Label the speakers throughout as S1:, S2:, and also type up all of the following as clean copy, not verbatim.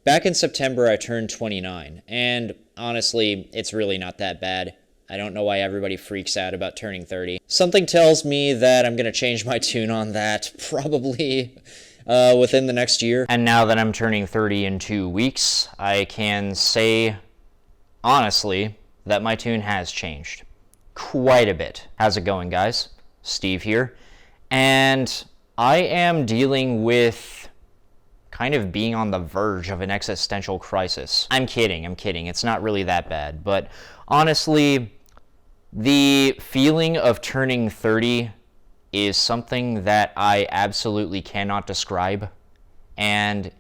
S1: Back in September, I turned 29, and honestly, it's really not that bad. I don't know why everybody freaks out about turning 30. Something tells me that I'm going to change my tune on that probably within the next year.
S2: And now that I'm turning 30 in 2 weeks, I can say, honestly, that my tune has changed quite a bit. How's it going, guys? Steve here. And I am dealing with kind of being on the verge of an existential crisis. I'm kidding. It's not really that bad. But honestly, the feeling of turning 30 is something that I absolutely cannot describe. And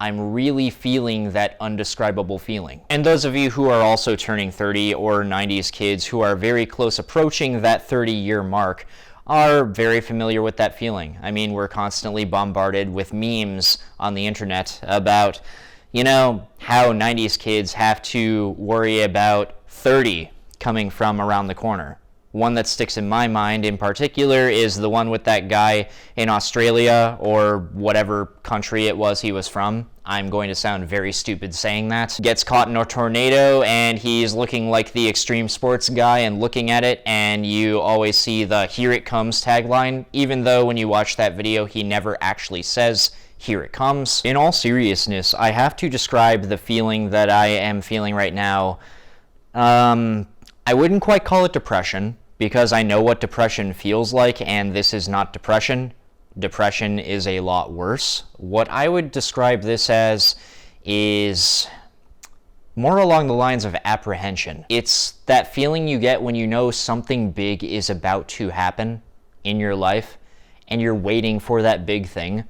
S2: I'm really feeling that undescribable feeling. And those of you who are also turning 30 or 90s kids who are very close approaching that 30-year mark are very familiar with that feeling. I mean, we're constantly bombarded with memes on the internet about, how 90s kids have to worry about 30 coming from around the corner. One that sticks in my mind in particular is the one with that guy in Australia or whatever country it was he was from. I'm going to sound very stupid saying that. Gets caught in a tornado and he's looking like the extreme sports guy and looking at it, and you always see the "Here it comes" tagline, even though when you watch that video he never actually says "Here it comes." In all seriousness, I have to describe the feeling that I am feeling right now. I wouldn't quite call it depression, because I know what depression feels like, and this is not depression. Depression is a lot worse. What I would describe this as is more along the lines of apprehension. It's that feeling you get when you know something big is about to happen in your life, and you're waiting for that big thing,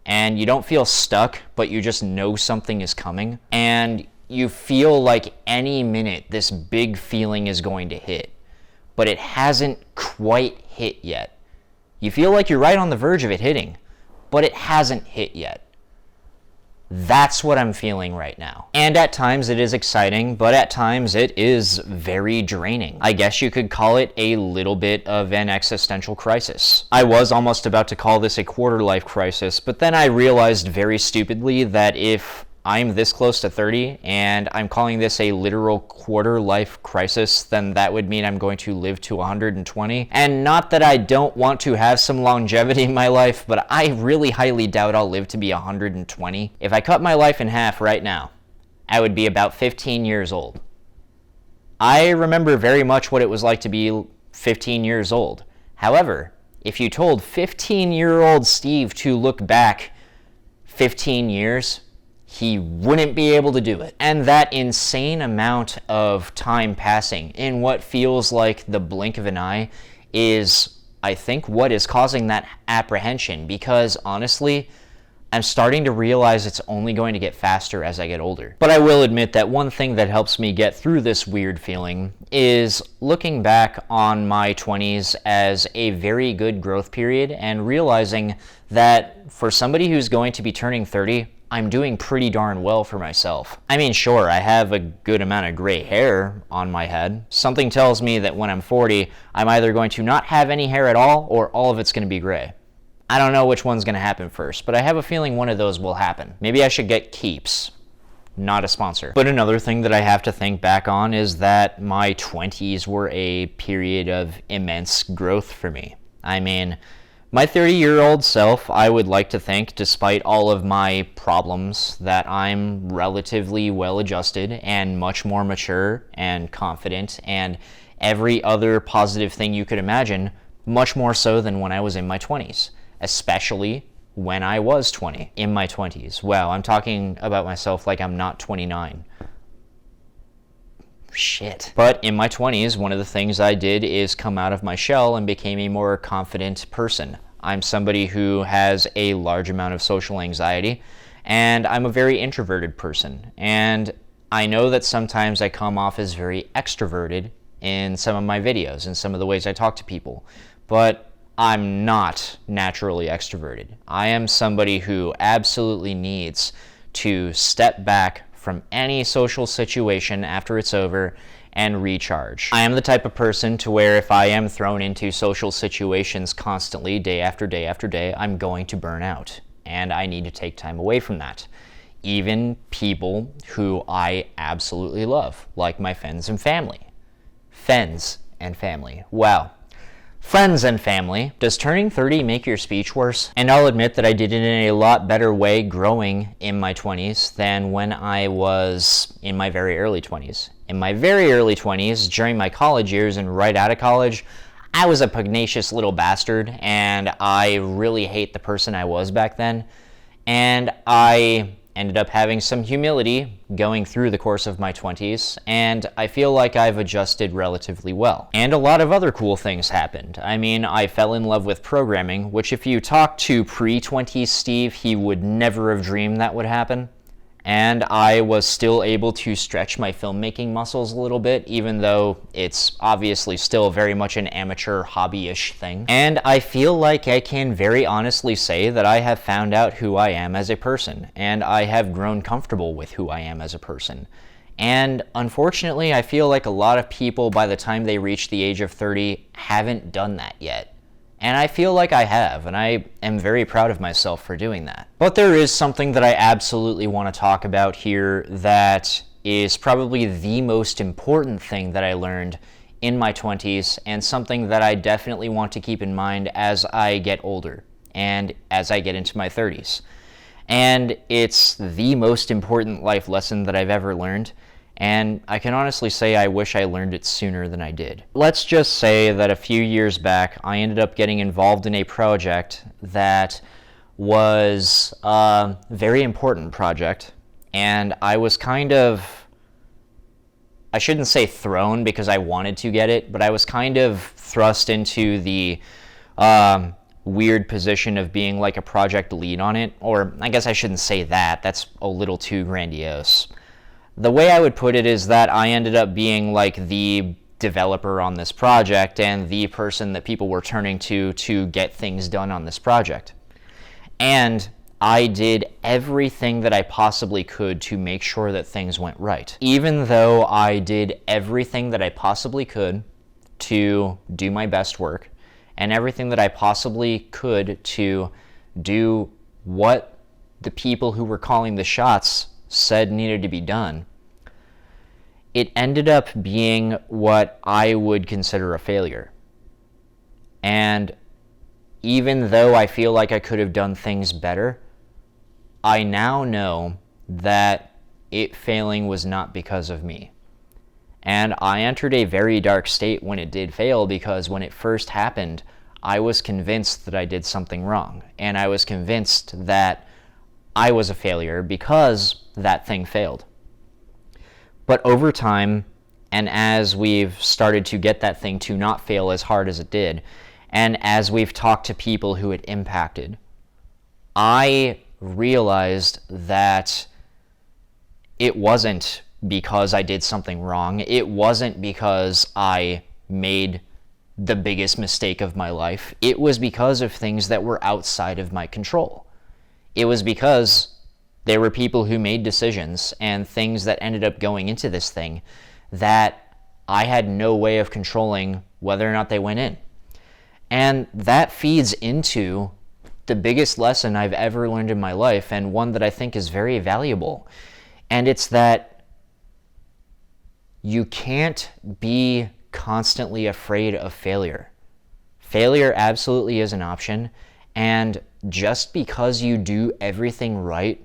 S2: and you don't feel stuck, but you just know something is coming, and you feel like any minute this big feeling is going to hit, but it hasn't quite hit yet. You feel like you're right on the verge of it hitting, but it hasn't hit yet. That's what I'm feeling right now. And at times it is exciting, but at times it is very draining. I guess you could call it a little bit of an existential crisis. I was almost about to call this a quarter-life crisis, but then I realized very stupidly that if I'm this close to 30 and I'm calling this a literal quarter-life crisis, then that would mean I'm going to live to 120. And not that I don't want to have some longevity in my life, but I really highly doubt I'll live to be 120. If I cut my life in half right now, I would be about 15 years old. I remember very much what it was like to be 15 years old. However, if you told 15-year-old Steve to look back 15 years, he wouldn't be able to do it. And that insane amount of time passing in what feels like the blink of an eye is, I think, what is causing that apprehension, because honestly, I'm starting to realize it's only going to get faster as I get older. But I will admit that one thing that helps me get through this weird feeling is looking back on my 20s as a very good growth period and realizing that for somebody who's going to be turning 30, I'm doing pretty darn well for myself. I mean, sure, I have a good amount of gray hair on my head. Something tells me that when I'm 40, I'm either going to not have any hair at all, or all of it's going to be gray. I don't know which one's going to happen first, but I have a feeling one of those will happen. Maybe I should get Keeps. Not a sponsor. But another thing that I have to think back on is that my 20s were a period of immense growth for me. I mean, my 30-year-old self, I would like to think, despite all of my problems, that I'm relatively well-adjusted and much more mature and confident and every other positive thing you could imagine, much more so than when I was in my 20s, especially when I was 20, in my 20s. Wow, I'm talking about myself like I'm not 29. Shit. But in my 20s, one of the things I did is come out of my shell and became a more confident person. I'm somebody who has a large amount of social anxiety, and I'm a very introverted person. And I know that sometimes I come off as very extroverted in some of my videos and some of the ways I talk to people, but I'm not naturally extroverted. I am somebody who absolutely needs to step back from any social situation after it's over and recharge. I am the type of person to where if I am thrown into social situations constantly, day after day after day, I'm going to burn out, and I need to take time away from that. even people who I absolutely love, like my friends and family. Friends and family. Wow. Friends and family. Does turning 30 make your speech worse? And I'll admit that I did it in a lot better way growing in my 20s than when I was in my very early 20s. In my very early 20s, during my college years and right out of college, I was a pugnacious little bastard, and I really hate the person I was back then. And I ended up having some humility going through the course of my 20s, and I feel like I've adjusted relatively well. And a lot of other cool things happened. I mean, I fell in love with programming, which if you talk to pre-20s Steve, he would never have dreamed that would happen. And I was still able to stretch my filmmaking muscles a little bit, even though it's obviously still very much an amateur hobby-ish thing. And I feel like I can very honestly say that I have found out who I am as a person, and I have grown comfortable with who I am as a person. And unfortunately, I feel like a lot of people, by the time they reach the age of 30, haven't done that yet. And I feel like I have, and I am very proud of myself for doing that. But there is something that I absolutely want to talk about here that is probably the most important thing that I learned in my 20s, and something that I definitely want to keep in mind as I get older and as I get into my 30s. And it's the most important life lesson that I've ever learned. And I can honestly say I wish I learned it sooner than I did. Let's just say that a few years back, I ended up getting involved in a project that was a very important project. And I was kind of, I shouldn't say thrown because I wanted to get it, but I was kind of thrust into the weird position of being like a project lead on it. Or I guess I shouldn't say that. That's a little too grandiose. The way I would put it is that I ended up being like the developer on this project and the person that people were turning to get things done on this project. And I did everything that I possibly could to make sure that things went right. Even though I did everything that I possibly could to do my best work, and everything that I possibly could to do what the people who were calling the shots said needed to be done, it ended up being what I would consider a failure. And even though I feel like I could have done things better, I now know that it failing was not because of me. And I entered a very dark state when it did fail, because when it first happened, I was convinced that I did something wrong. And I was convinced that I was a failure because that thing failed. But over time, and as we've started to get that thing to not fail as hard as it did, and as we've talked to people who it impacted, I realized that it wasn't because I did something wrong. It wasn't because I made the biggest mistake of my life. It was because of things that were outside of my control. It was because there were people who made decisions and things that ended up going into this thing that I had no way of controlling whether or not they went in. And that feeds into the biggest lesson I've ever learned in my life, and one that I think is very valuable. And it's that you can't be constantly afraid of failure. Failure absolutely is an option, and just because you do everything right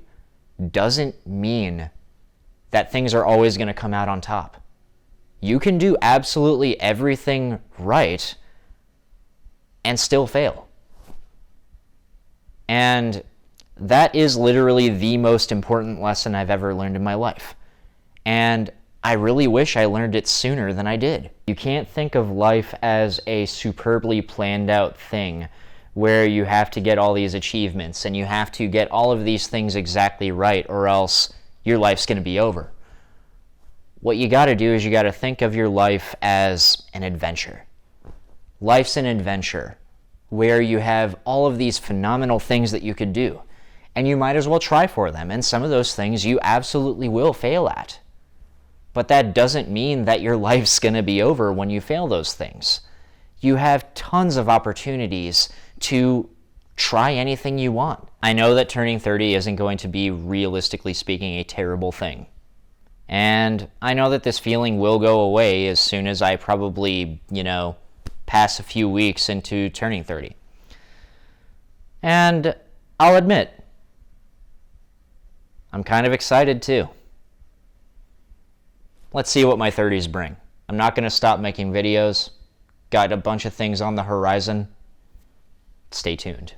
S2: doesn't mean that things are always going to come out on top. You can do absolutely everything right and still fail. And that is literally the most important lesson I've ever learned in my life. And I really wish I learned it sooner than I did. You can't think of life as a superbly planned out thing where you have to get all these achievements and you have to get all of these things exactly right, or else your life's going to be over. What you got to do is you got to think of your life as an adventure. Life's an adventure where you have all of these phenomenal things that you could do, and you might as well try for them. And some of those things you absolutely will fail at. But that doesn't mean that your life's going to be over when you fail those things. You have tons of opportunities to try anything you want. I know that turning 30 isn't going to be, realistically speaking, a terrible thing. And I know that this feeling will go away as soon as I probably, pass a few weeks into turning 30. And I'll admit, I'm kind of excited too. Let's see what my 30s bring. I'm not going to stop making videos. Got a bunch of things on the horizon. Stay tuned.